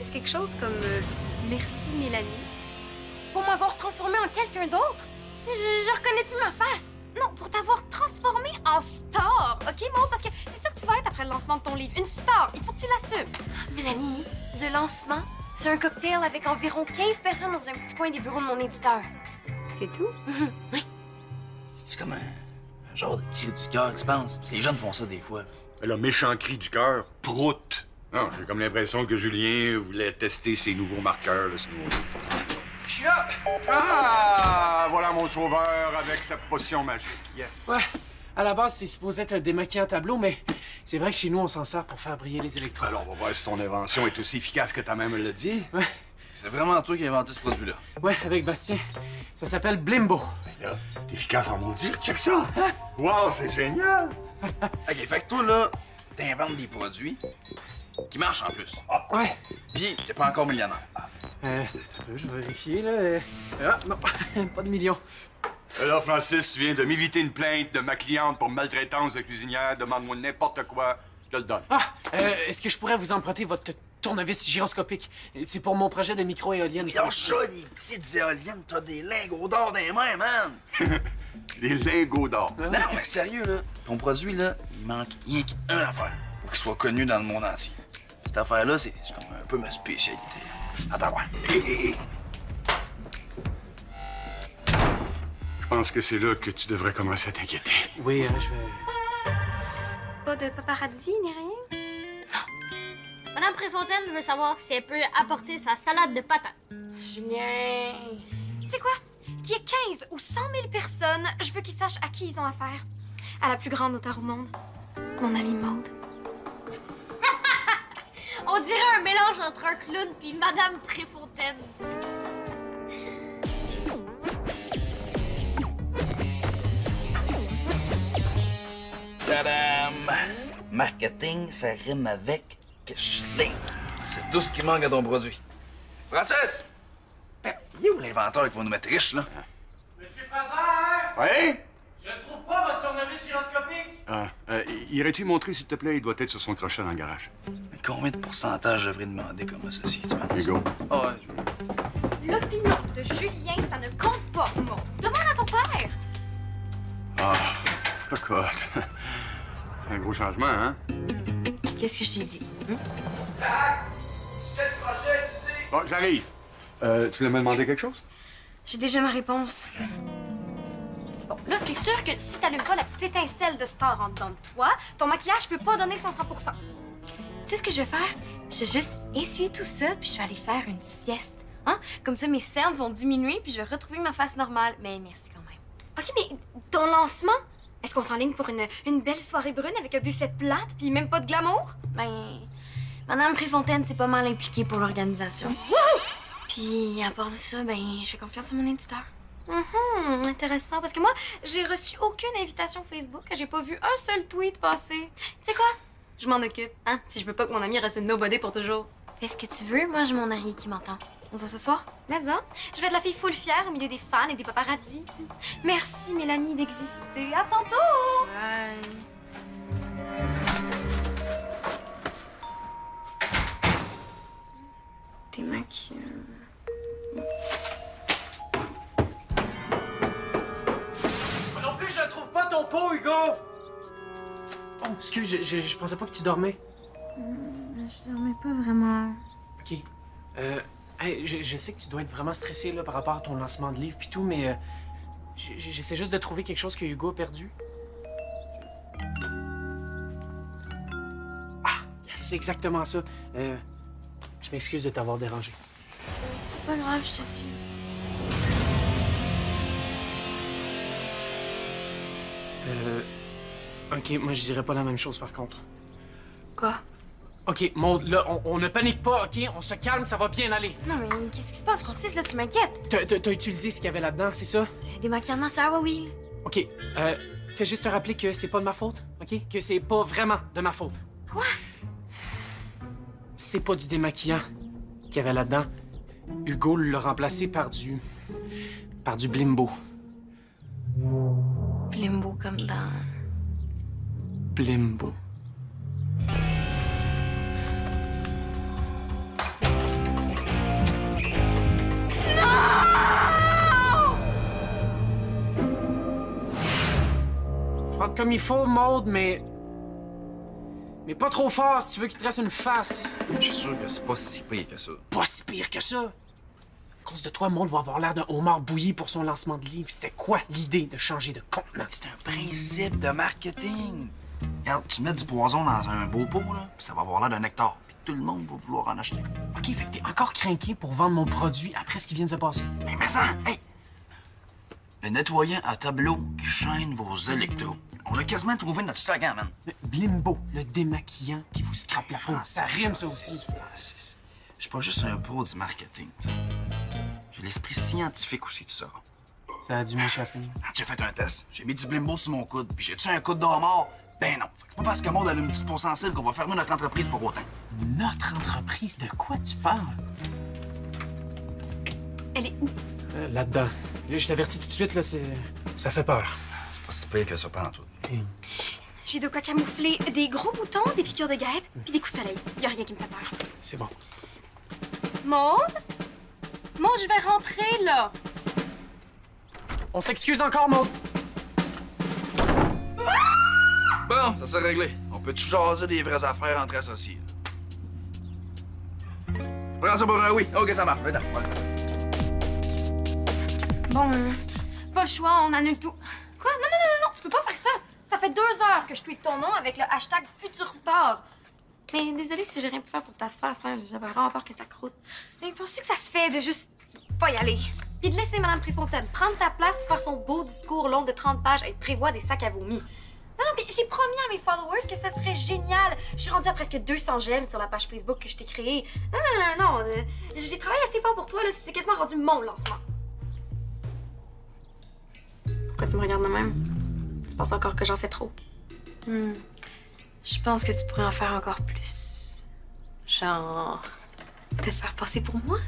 plus quelque chose comme merci Mélanie pour m'avoir transformée en quelqu'un d'autre. Je reconnais plus ma face. Non, pour t'avoir transformée en star, OK, Maud? Parce que c'est ça que tu vas être après le lancement de ton livre. Une star, il faut que tu l'assumes. Mélanie, le lancement, c'est un cocktail avec environ 15 personnes dans un petit coin des bureaux de mon éditeur. C'est tout? Oui. C'est comme un genre de cri du cœur, tu penses? Parce que les jeunes font ça des fois. Le méchant cri du cœur, prout. Non, j'ai comme l'impression que Julien voulait tester ses nouveaux marqueurs, là, ce nouveau. Je suis là! Ah! Voilà mon sauveur avec sa potion magique. Yes. Ouais, à la base, c'est supposé être un démaquillant tableau, mais c'est vrai que chez nous, on s'en sert pour faire briller les électrons. Alors, on va voir si ton invention est aussi efficace que ta mère me l'a dit. Ouais. C'est vraiment toi qui as inventé ce produit-là. Ouais, avec Bastien. Ça s'appelle Blimbo. Ben là, t'es efficace en maudit. Check ça! Hein? Wow, c'est génial! OK, fait que toi, là, t'inventes des produits qui marchent en plus. Ouais. Puis, t'es pas encore millionnaire. Attends un peu, je vais vérifier, là. Ah, non, pas de millions. Là, Francis, tu viens de m'éviter une plainte de ma cliente pour maltraitance de cuisinière. Demande-moi n'importe quoi, je te le donne. Ah, est-ce que je pourrais vous emprunter votre tournevis gyroscopique? C'est pour mon projet de micro-éolienne. Il lâche ça, des petites éoliennes, t'as des lingots d'or dans les mains, man! Les lingots d'or. Non, mais sérieux, là, ton produit, là, il manque rien qu'une affaire pour qu'il soit connu dans le monde entier. Cette affaire-là, c'est comme un peu ma spécialité. Attends, ouais. Je pense que c'est là que tu devrais commencer à t'inquiéter. Oui, je vais... Pas de paparazzi ni rien? Madame Préfontaine veut savoir si elle peut apporter sa salade de patates. Julien... Tu sais quoi? Qu'il y ait 15 ou 100 000 personnes, je veux qu'ils sachent à qui ils ont affaire. À la plus grande auteure au monde. Mon amie Maude. On dirait un mélange entre un clown puis Madame Préfontaine. Tadam! Marketing, ça rime avec cashling. C'est tout ce qui manque à ton produit. Francis! Ben, il est où l'inventeur qui va nous mettre riches, là? Monsieur Fraser! Oui? Je ne trouve pas votre tournevis gyroscopique. Irais-tu montrer, s'il te plaît? Il doit être sur son crochet dans le garage. Combien de pourcentage je devrais demander comme associé, tu penses? Hugo. Ah ouais, L'opinion de Julien, ça ne compte pas, Maud. Demande à ton père. Ah, cocotte. C'est un gros changement, hein? Qu'est-ce que je t'ai dit? Bon, j'arrive. Tu voulais me demander quelque chose? J'ai déjà ma réponse. Bon, là, c'est sûr que si t'allumes pas la petite étincelle de star en dedans de toi, ton maquillage peut pas donner son 100%. Tu sais ce que je vais faire? Je vais juste essuyer tout ça, puis je vais aller faire une sieste. Hein? Comme ça, mes cernes vont diminuer, puis je vais retrouver ma face normale. Mais merci quand même. OK, mais ton lancement? Est-ce qu'on s'enligne pour une belle soirée brune avec un buffet plate, puis même pas de glamour? Ben, Madame Préfontaine, c'est pas mal impliquée pour l'organisation. Wouhou! Puis, à part de ça, ben, je fais confiance à mon éditeur. Intéressant, parce que moi, j'ai reçu aucune invitation Facebook, j'ai pas vu un seul tweet passer. Tu sais quoi? Je m'en occupe, hein, si je veux pas que mon ami reste une nobody pour toujours. Fais ce que tu veux, moi j'ai mon ami qui m'entend. On se voit ce soir? Mais-en, je vais être la fille full fière au milieu des fans et des paparazzis. Merci, Mélanie, d'exister. À tantôt! Bye. T'es maquillée. Moi non plus, je ne trouve pas ton pot, Hugo! Oh, excuse, je pensais pas que tu dormais. Je dormais pas vraiment. OK. Hey, je sais que tu dois être vraiment stressé là, par rapport à ton lancement de livre puis tout, mais j'essaie juste de trouver quelque chose que Hugo a perdu. Ah, yes, c'est exactement ça. Je m'excuse de t'avoir dérangé. C'est pas grave, je te dis. OK, moi je dirais pas la même chose par contre. Quoi? OK, Maud, là, on ne panique pas, OK? On se calme, ça va bien aller. Non, mais qu'est-ce qui se passe, Francis? Là, tu m'inquiètes. T'as utilisé ce qu'il y avait là-dedans, c'est ça? Des maquillements de ma sœur, oui. OK, fais juste te rappeler que c'est pas de ma faute, OK? Que c'est pas vraiment de ma faute. Quoi? C'est pas du démaquillant qu'il y avait là-dedans. Hugo l'a remplacé par du Blimbo. Blimbo comme dans... Blimbo. fort comme il faut, Maude, mais... Mais pas trop fort si tu veux qu'il te reste une face. Je suis sûr que c'est pas si pire que ça. Pas si pire que ça. À cause de toi, Maude va avoir l'air d'un homard bouilli pour son lancement de livre. C'était quoi l'idée de changer de contenant? C'est un principe de marketing. Regarde, tu mets du poison dans un beau pot, là, puis ça va avoir l'air d'un nectar. Puis tout le monde va vouloir en acheter. OK, fait que t'es encore craqué pour vendre mon produit après ce qui vient de se passer. Mais ça, hey! Le nettoyant à tableau qui chaîne vos électros. On a quasiment trouvé notre slogan, man. Blimbo, le démaquillant qui vous scrape la peau. Ça rime, ça aussi. Je suis pas juste un pro du marketing, tu sais. J'ai l'esprit scientifique aussi, tu sauras. Ça a dû m'échapper. J'ai fait un test. J'ai mis du blimbo sur mon coude. Puis j'ai-tu un coude d'or mort? Ben non. Fait que c'est pas parce que Maude a une petite peau sensible qu'on va fermer notre entreprise pour autant. Notre entreprise? De quoi tu parles? Elle est où? Là-dedans. Là, je t'avertis tout de suite, là, c'est... Ça fait peur. C'est pas si pire que ça, pendant tout. J'ai de quoi camoufler des gros boutons, des piqûres de guêpes, puis des coups de soleil. Y a rien qui me fait peur. C'est bon. Maude? Maude, je vais rentrer, là. On s'excuse encore, Maude. Bon, ça s'est réglé. On peut-tu jaser des vraies affaires entre associés? Prends ça pour un oui. OK, ça marche. Viens, voilà. Bon, pas le choix, on annule tout. Quoi? Non, tu peux pas faire ça. Ça fait 2 heures que je tweete ton nom avec le hashtag FuturStar. Mais désolée si j'ai rien pu faire pour ta face, hein. J'avais vraiment peur que ça croûte. Mais penses-tu que ça se fait de juste pas y aller? Puis de laisser Madame Préfontaine prendre ta place pour faire son beau discours long de 30 pages et prévoit des sacs à vomi. Non, puis j'ai promis à mes followers que ça serait génial. Je suis rendue à presque 200 j'aime sur la page Facebook que je t'ai créée. Non. J'ai travaillé assez fort pour toi, là. C'est quasiment rendu mon lancement. Pourquoi tu me regardes de même? Tu penses encore que j'en fais trop? Je pense que tu pourrais en faire encore plus. Genre... te faire passer pour moi?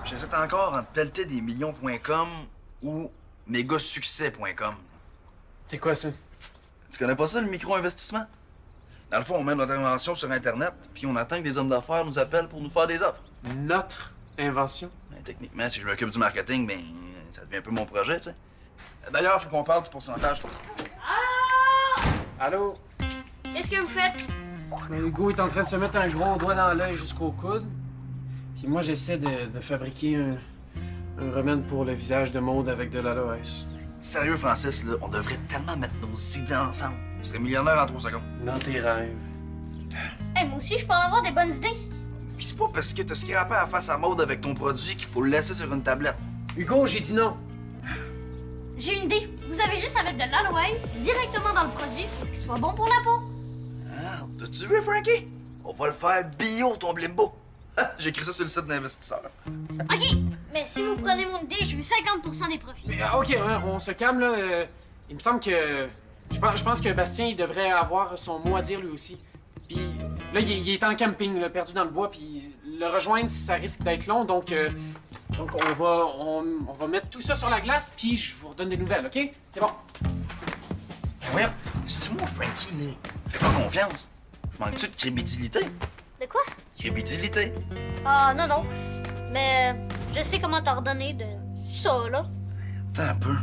J'hésite encore entre pelleterdesmillions.com ou mégasuccès.com. C'est quoi, ça? Tu connais pas ça, le micro-investissement? Dans le fond, on met notre invention sur Internet, puis on attend que des hommes d'affaires nous appellent pour nous faire des offres. Notre invention? Ben, techniquement, si je m'occupe du marketing, ben, ça devient un peu mon projet, tu sais. D'ailleurs, il faut qu'on parle du pourcentage. Allô? Qu'est-ce que vous faites? Hugo est en train de se mettre un gros doigt dans l'œil jusqu'au coude. Puis moi, j'essaie de fabriquer un remède pour le visage de Maude avec de l'aloès. Sérieux, Francis, là, on devrait tellement mettre nos idées ensemble. On serait millionnaire en 3 secondes. Dans tes rêves. Hey, moi aussi, je peux en avoir des bonnes idées. Pis c'est pas parce que t'as scrappé la face à Maude avec ton produit qu'il faut le laisser sur une tablette. Hugo, j'ai dit non. J'ai une idée. Vous avez juste à mettre de l'aloès directement dans le produit pour qu'il soit bon pour la peau. Ah, t'as-tu vu, Frankie? On va le faire bio, ton blimbo. J'ai écrit ça sur le site d'investisseurs. OK, mais si vous prenez mon idée, j'ai eu 50% des profits. Mais, OK, on se calme, là. Il me semble que... Je pense que Bastien, il devrait avoir son mot à dire lui aussi. Puis là, il est en camping, là, perdu dans le bois, puis le rejoindre, ça risque d'être long, donc on va mettre tout ça sur la glace, puis je vous redonne des nouvelles, OK? C'est bon. Voyons, c'est-tu moi, Frankie, là? Fais-moi confiance. Manques-tu de crédibilité? De quoi? Crédibilité? Ah, non. Mais je sais comment t'ordonner de ça, là. Attends un peu.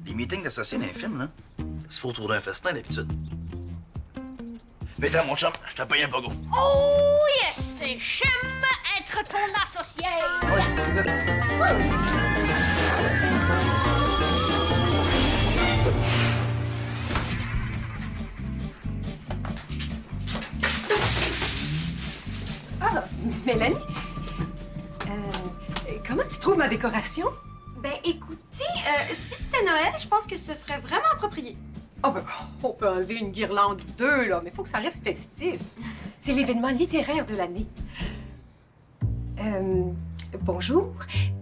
Les meetings d'associés dans les films, là, ça se fait autour d'un festin, d'habitude. Mais t'as mon chum, je te paye un pogo. Oh yes! J'aime être ton associé! Ah, Mélanie? Comment tu trouves ma décoration? Ben, écoutez, si c'était Noël, je pense que ce serait vraiment approprié. Oh, ben, on peut enlever une guirlande ou deux, là, mais il faut que ça reste festif. C'est l'événement littéraire de l'année. Bonjour.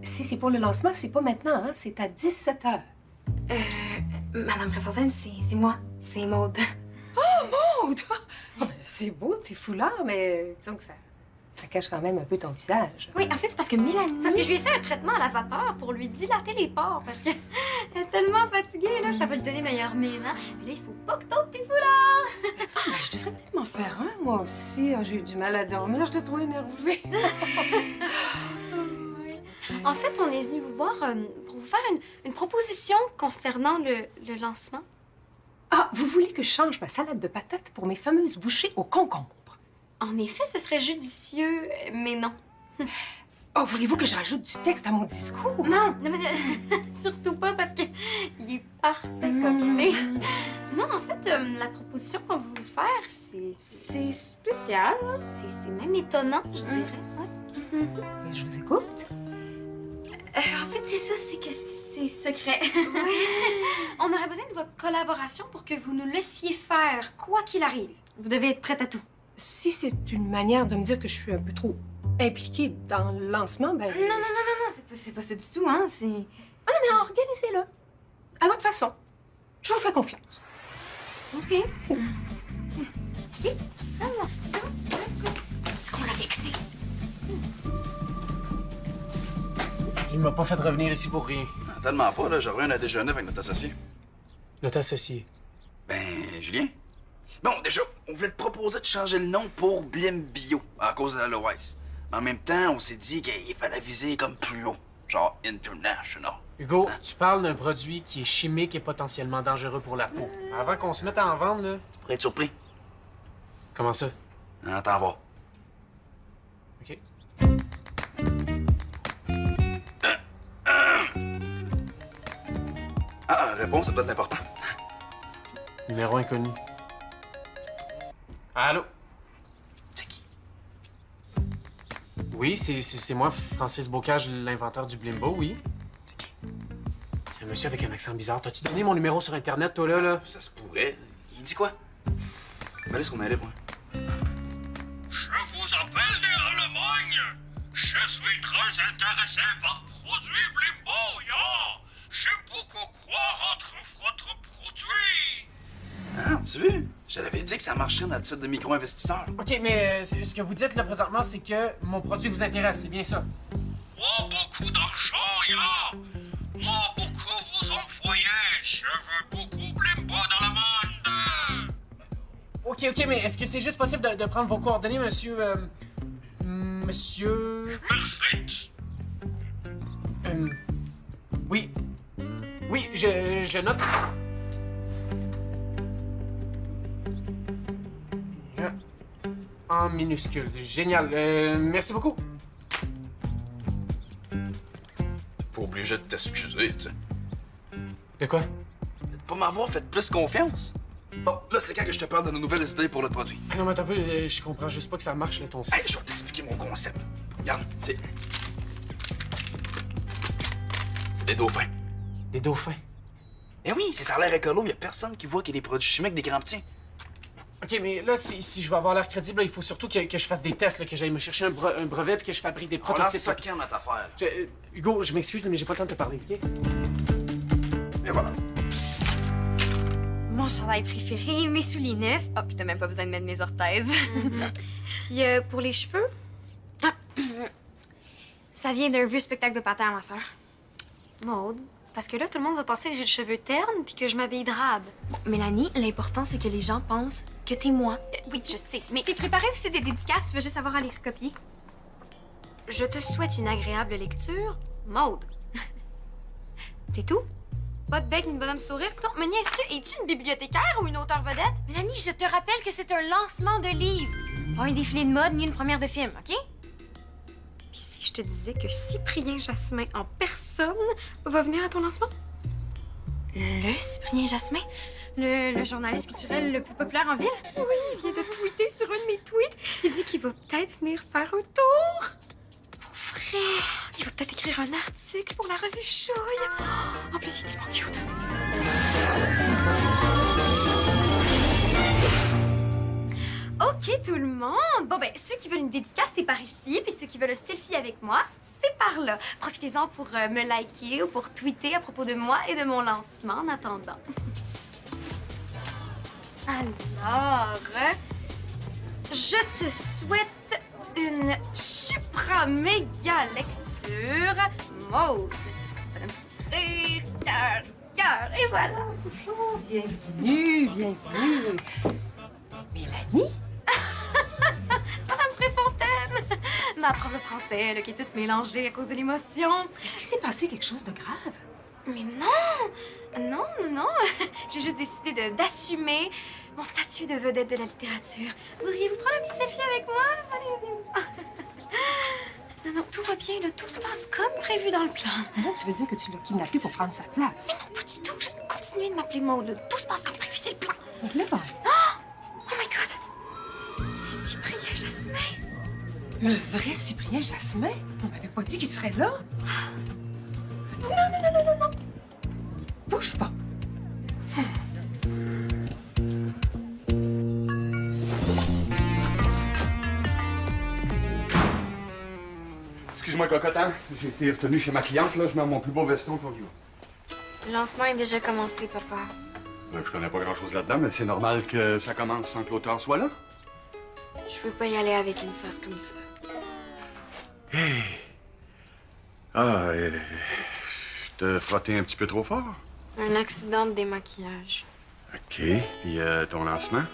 Si c'est pour le lancement, c'est pas maintenant, hein? C'est à 17h. Madame Préfontaine, c'est moi. C'est Maude. Oh, toi! Oh, ben, c'est beau, tes foulards, mais disons que ça cache quand même un peu ton visage. Oui, en fait, c'est parce que Mélanie... Parce que je lui ai fait un traitement à la vapeur pour lui dilater les pores, parce que elle est tellement fatiguée, là, ça va lui donner meilleure mine, hein? Mais là, il faut pas que t'ôtes tes foulards! Ah, je devrais peut-être m'en faire un, moi aussi. Ah, j'ai eu du mal à dormir, je te trouve énervée. En fait, on est venu vous voir pour vous faire une proposition concernant le lancement. Ah, vous voulez que je change ma salade de patates pour mes fameuses bouchées au concombre? En effet, ce serait judicieux, mais non. Oh, voulez-vous que je rajoute du texte à mon discours? Non, mais surtout pas parce que il est parfait comme il est. Non, en fait, la proposition qu'on veut vous faire, c'est spécial. C'est même étonnant, je dirais. Ouais. Mais je vous écoute. En fait, c'est ça, c'est que c'est secret. On aurait besoin de votre collaboration pour que vous nous laissiez faire, quoi qu'il arrive. Vous devez être prête à tout. Si c'est une manière de me dire que je suis un peu trop impliquée dans le lancement, ben... Non, c'est pas ça du tout, hein, c'est... Ah non, mais organisez-le. À votre façon. Je vous fais confiance. OK. C'est qu'on l'a vexé. Il m'a pas fait revenir ici pour rien. Tellement pas, là. Je reviens à déjeuner avec notre associé. Notre associé. Ben, Julien. Bon, déjà, on voulait te proposer de changer le nom pour Blim Bio à cause de l'Aloïs. Mais en même temps, on s'est dit qu'il fallait viser comme plus haut, genre international. Hugo, tu parles d'un produit qui est chimique et potentiellement dangereux pour la peau. Avant qu'on se mette à en vendre, là... Tu pourrais être surpris. Comment ça? Ah, t'en vas. OK. Ah, réponse, ça doit être important. Numéro inconnu. Allô? C'est qui? Oui, c'est moi, Francis Bocage, l'inventeur du Blimbo, oui. C'est qui? C'est un monsieur avec un accent bizarre. T'as-tu donné mon numéro sur Internet, toi, là? Ça se pourrait. Il dit quoi? Fallait ce qu'on allait, moi. Je vous appelle d'Allemagne. Je suis très intéressé par produits Blimbo, ya. J'aime beaucoup croire entre votre produit. Ah, tu vu? Je l'avais dit que ça marcherait notre site de micro-investisseurs. OK, mais ce que vous dites, là, présentement, c'est que mon produit vous intéresse, c'est bien ça? Moi, beaucoup d'argent, ya. Moi, beaucoup vous envoyer. Je veux beaucoup Blimbo dans le monde. OK, mais est-ce que c'est juste possible de prendre vos coordonnées, monsieur... Monsieur... Merci. Oui. Oui, je note... En minuscule. Génial. Merci beaucoup. T'es pas obligé de t'excuser, tu sais. De quoi? De pas m'avoir fait plus confiance. Bon, là, c'est quand que je te parle de nos nouvelles idées pour le produit. Ah non, mais attends un peu, je comprends juste pas que ça marche, là, ton site. Hey, je vais t'expliquer mon concept. Regarde, c'est des dauphins. Des dauphins. Eh oui, si ça a l'air écolo, il y a personne qui voit qu'il y a des produits chimiques des grands petits. OK, mais là, si je veux avoir l'air crédible, là, il faut surtout que je fasse des tests, là, que j'aille me chercher un brevet puis que je fabrique des On lance prototypes. ça quand, notre affaire? Hugo, je m'excuse, mais j'ai pas le temps de te parler, OK? Et voilà. Mon chandail préféré, mes souliers neufs. Oh, puis t'as même pas besoin de mettre mes orthèses. Puis pour les cheveux, Ça vient d'un vieux spectacle de patin à ma sœur. Maude, c'est parce que là, tout le monde va penser que j'ai le cheveu terne puis que je m'habille drabe. Mélanie, l'important, c'est que les gens pensent que t'es moi. Oui, je sais, Mais mais je t'ai préparé aussi des dédicaces, tu vas juste avoir à les recopier. je te souhaite une agréable lecture, Maude. T'es tout? Pas de bec ni de bonhomme sourire. Pourtant, me niaises-tu? Es-tu une bibliothécaire ou une auteure vedette? Mélanie, je te rappelle que c'est un lancement de livre. Pas un défilé de mode ni une première de film, OK? Puis si je te disais que Cyprien Jasmin en personne va venir à ton lancement? Le Cyprien Jasmin, le journaliste culturel le plus populaire en ville? Oui, il vient de tweeter sur un de mes tweets. Il dit qu'il va peut-être venir faire un tour. Pour vrai. Il va peut-être écrire un article pour la revue Chouille. En plus, il est tellement cute. OK, tout le monde. Bon, ben, ceux qui veulent une dédicace, c'est par ici. Puis ceux qui veulent un selfie avec moi, c'est par là. Profitez-en pour me liker ou pour tweeter à propos de moi et de mon lancement en attendant. Alors, je te souhaite une supra méga lecture. Maude. Ça va me sourire, cœur, et voilà. Bienvenue. Mélanie? Madame Préfontaine! ma prof de français, là, qui est toute mélangée à cause de l'émotion. Est-ce qu'il s'est passé quelque chose de grave? Mais non! Non, non, non. J'ai juste décidé d'assumer mon statut de vedette de la littérature. Voudriez-vous prendre un petit selfie avec moi? Allez, non, non, tout va bien, là. Tout se passe comme prévu dans le plan. Non, tu veux dire que tu l'as kidnappé pour prendre sa place? Mais non, pas du tout. Juste continuez de m'appeler Maud, là. Tout se passe comme prévu, c'est le plan. Donc là, Oh my God! C'est Cyprien Jasmin. le vrai Cyprien Jasmin? On m'avait pas dit qu'il serait là. Non, non, non, non, non, non. Bouge pas. Excuse-moi, cocotin. J'ai été retenu chez ma cliente, là. Je mets mon plus beau veston pour lui. Le lancement est déjà commencé, papa. Je connais pas grand-chose là-dedans, mais c'est normal que ça commence sans que l'auteur soit là. Je peux pas y aller avec une face comme ça. Hey! Ah, t'as frotté un petit peu trop fort? Un accident de démaquillage. OK. Puis ton lancement?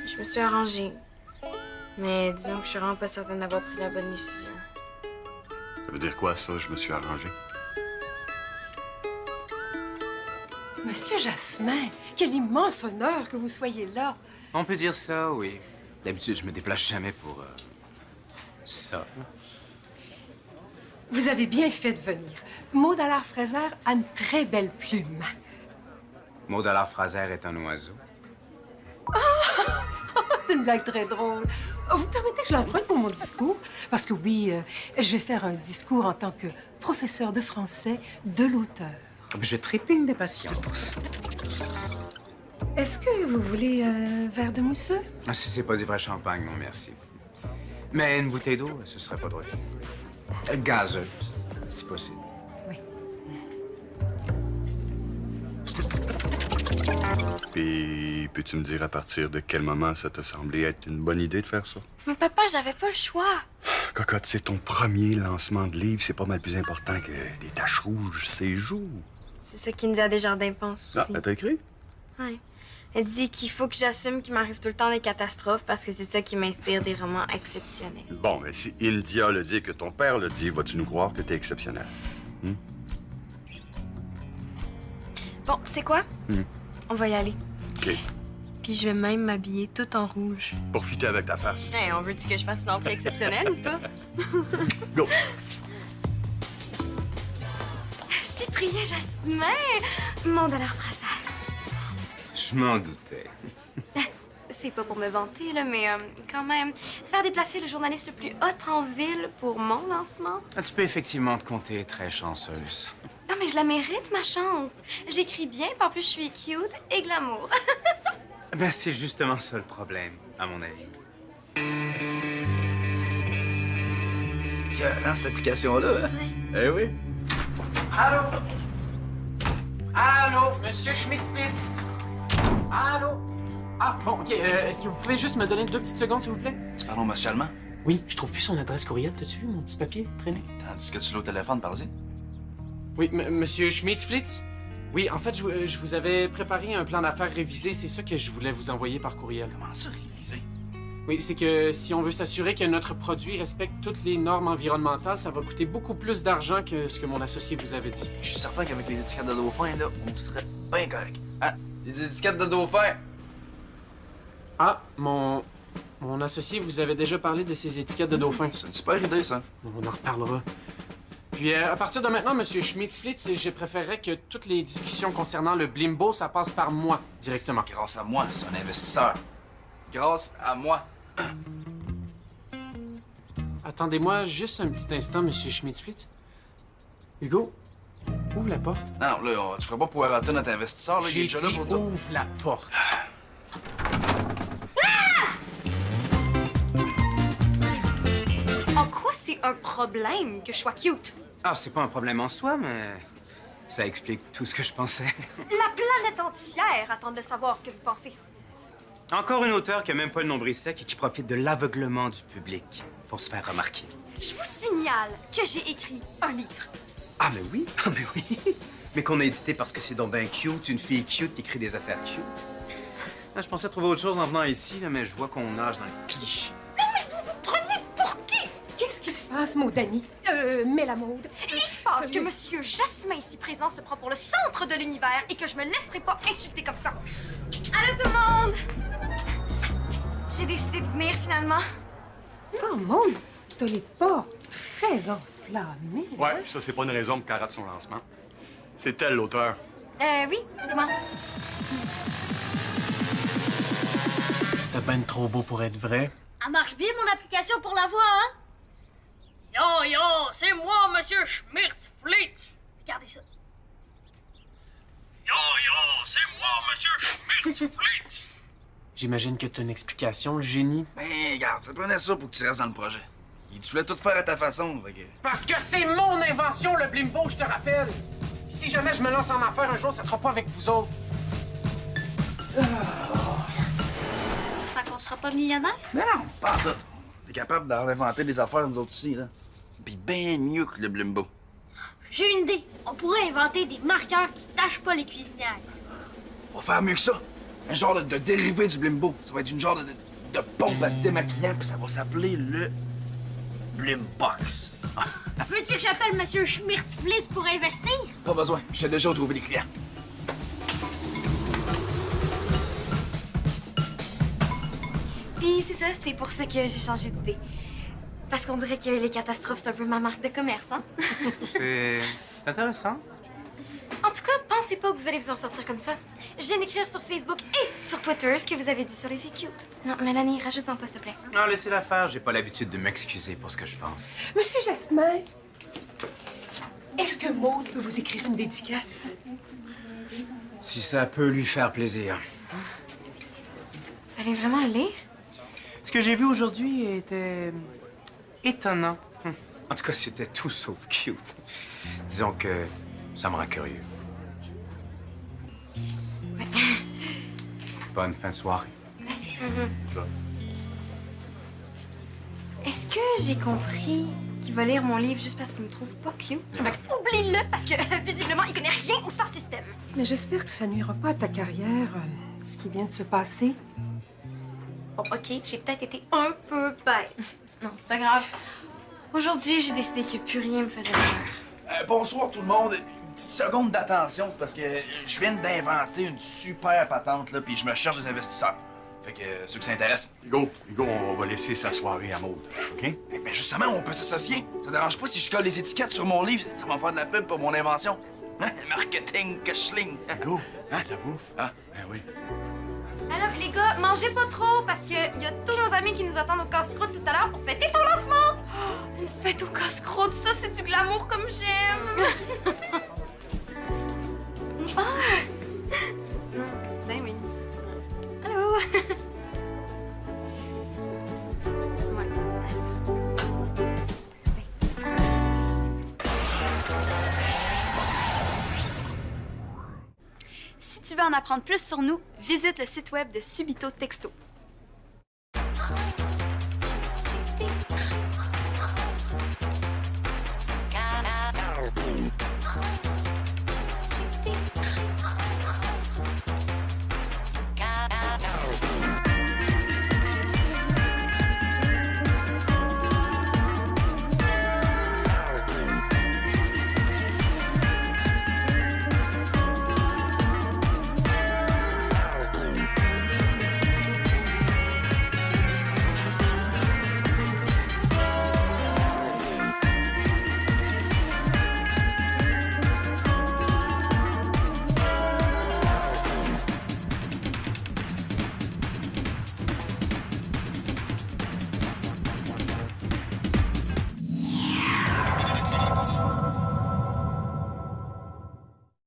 Je me suis arrangée. Mais disons que je suis vraiment pas certaine d'avoir pris la bonne décision. Ça veut dire quoi, ça, je me suis arrangé? Monsieur Jasmin, quel immense honneur que vous soyez là. On peut dire ça, oui. D'habitude, je me déplace jamais pour... ça. Vous avez bien fait de venir. Maud Allard-Fraser a une très belle plume. Maud Allard-Fraser est un oiseau. C'est une blague très drôle. Vous permettez que je l'emprunte pour mon discours? Parce que oui, je vais faire un discours en tant que professeur de français de l'auteur. Je trépigne d'impatience. Est-ce que vous voulez un verre de mousseux? Ah, si c'est pas du vrai champagne, non merci. Mais une bouteille d'eau, ce serait pas drôle. Gazeuse, si possible. Oui. Puis, peux-tu me dire à partir de quel moment ça t'a semblé être une bonne idée de faire ça? Mais papa, j'avais pas le choix. Cocotte, c'est ton premier lancement de livre. C'est pas mal plus important que des taches rouges ses joues. C'est ce qu'India Desjardins pense Ah, aussi. elle t'a écrit? Ouais. Elle dit qu'il faut que j'assume qu'il m'arrive tout le temps des catastrophes parce que c'est ça qui m'inspire des romans exceptionnels. Bon, mais si India le dit, que ton père le dit, vas-tu nous croire que t'es exceptionnel? Bon, tu sais quoi? On va y aller. OK. Puis je vais même m'habiller tout en rouge. Pour fitter avec ta face. Hey, on veut-tu que je fasse une entrée exceptionnelle ou pas? Go! Cyprien Jasmin! Maud Allard-Fraser. Je m'en doutais. C'est pas pour me vanter, là, mais quand même, faire déplacer le journaliste le plus hot en ville pour mon lancement. Ah, tu peux effectivement te compter très chanceuse. Non, mais je la mérite, ma chance. J'écris bien, puis en plus, je suis cute et glamour. Ben, c'est justement ça le problème, à mon avis. C'est écœurant, cette application-là, hein? Eh oui. Allô? Allô? Monsieur Schmitz-Flitz? Allô? Ah, bon, OK. Est-ce que vous pouvez juste me donner 2 petites secondes, s'il vous plaît? Tu parles au monsieur allemand? Oui, je trouve plus son adresse courriel. T'as-tu vu mon petit papier traîner? Tandis que tu l'as au téléphone, parle-y. Oui, monsieur Schmitz-Flitz? Oui, en fait, je vous avais préparé un plan d'affaires révisé. C'est ça que je voulais vous envoyer par courriel. Comment ça, réviser? Oui, c'est que si on veut s'assurer que notre produit respecte toutes les normes environnementales, ça va coûter beaucoup plus d'argent que ce que mon associé vous avait dit. Je suis certain qu'avec les étiquettes de dauphin, là, on serait bien correct. Hein? Les étiquettes de dauphin! Ah, mon associé vous avait déjà parlé de ces étiquettes de dauphin. C'est une super idée, ça. On en reparlera. Puis, à partir de maintenant, monsieur Schmitz-Flitz, je préférerais que toutes les discussions concernant le Blimbo, ça passe par moi, directement. Grâce à moi, c'est un investisseur. Grâce à moi. Attendez-moi juste un petit instant, monsieur Schmitz-Flitz. Hugo, ouvre la porte. Non, là, tu ferais pas pouvoir rater notre investisseur, là, il est J'ai déjà là dit pour dire. ouvre la porte. En quoi c'est un problème que je sois cute? Ah, c'est pas un problème en soi, mais ça explique tout ce que je pensais. La planète entière attend de savoir ce que vous pensez. Encore une auteure qui a même pas le nombril sec et qui profite de l'aveuglement du public pour se faire remarquer. Je vous signale que j'ai écrit un livre. Ah, mais oui, ah, mais oui. Mais qu'on a édité parce que c'est donc ben cute, une fille cute qui écrit des affaires cute. Ah, je pensais trouver autre chose en venant ici, là, mais je vois qu'on nage dans le cliché. Non, mais vous vous prenez pour qui? passe, Maud Annie. Mets la Maud. Il se passe que Monsieur Jasmin ici présent se prend pour le centre de l'univers et que je me laisserai pas insulter comme ça. Allô tout le monde! J'ai décidé de venir finalement. Oh, Maud, t'as les portes très enflammées. Ouais, ça, c'est pas une raison pour qu'elle rate son lancement. C'est elle, l'auteur. Oui, c'est moi. C'était ben trop beau pour être vrai. Elle marche bien, mon application pour la voix, hein? Yo, yo, c'est moi, Monsieur Schmirtz-Flitz. Regardez ça. Yo, yo, c'est moi, Monsieur Schmirtz-Flitz. J'imagine que t'as une explication, le génie. Ben, regarde, ça prenait ça pour que tu restes dans le projet. Et tu voulais tout faire à ta façon, fait que... Parce que c'est mon invention, le blimbo, je te rappelle. Si jamais je me lance en affaires un jour, ça sera pas avec vous autres. Fait qu'on sera pas millionnaire? Mais non, pas en tout. On est capable d'inventer des affaires, nous autres aussi, là. Puis bien mieux que le Blimbo. J'ai une idée. On pourrait inventer des marqueurs qui tâchent pas les cuisinières. On va faire mieux que ça. Un genre de dérivé du Blimbo. Ça va être une genre de pompe à démaquillant, puis ça va s'appeler le Blimbox. Veux-tu que j'appelle Monsieur Schmirtz-Flitz pour investir? Pas besoin, je sais déjà où trouver les clients. Puis c'est ça, c'est pour ça que j'ai changé d'idée. Parce qu'on dirait que les catastrophes, c'est un peu ma marque de commerce, hein? C'est intéressant. En tout cas, pensez pas que vous allez vous en sortir comme ça. Je viens d'écrire sur Facebook et sur Twitter ce que vous avez dit sur les filles cute. Non, Mélanie, rajoute-en pas, s'il te plaît. Non, laissez-la faire. J'ai pas l'habitude de m'excuser pour ce que je pense. Monsieur Jasmin, est-ce que Maud peut vous écrire une dédicace? Si ça peut lui faire plaisir. Vous allez vraiment le lire? Ce que j'ai vu aujourd'hui était étonnant. En tout cas, c'était tout sauf cute. Disons que ça me rend curieux. Bonne fin de soirée. Est-ce que j'ai compris qu'il va lire mon livre juste parce qu'il me trouve pas cute? Ben, oublie-le, parce que visiblement, il connaît rien au Star System. Mais j'espère que ça nuira pas à ta carrière, ce qui vient de se passer. Bon, OK, j'ai peut-être été un peu bête. Non, c'est pas grave. Aujourd'hui, j'ai décidé que plus rien me faisait peur. Bonsoir tout le monde. Une petite seconde d'attention, c'est parce que je viens d'inventer une super patente, là, puis je me cherche des investisseurs. Fait que ceux qui s'intéressent. Hugo, on va laisser sa soirée à Maud, OK? Mais justement, on peut s'associer. Ça dérange pas si je colle les étiquettes sur mon livre. Ça va faire de la pub pour mon invention. Hein? Marketing que je sling. Hugo, hein, de la bouffe? Ah. Ben oui. Alors, les gars, mangez pas trop parce qu'il y a tous nos amis qui nous attendent au casse-croûte tout à l'heure pour fêter ton lancement. Oh, une fête au casse-croûte, ça, c'est du glamour comme j'aime. Ah! Ben oui. Allô? Ouais. Si tu veux en apprendre plus sur nous, visite le site web de Subito Texto.